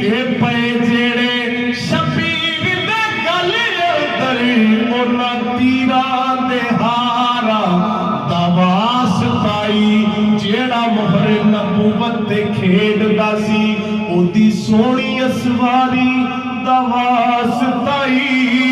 डिगे पे जेड़े शबीर दे गल अंदर उन्हां तीरां दे हारा दा वास्ताई जेड़ा मोहर नबूवत ते खेडदा सी ओदी सोहणी असवारी दा वास्ताई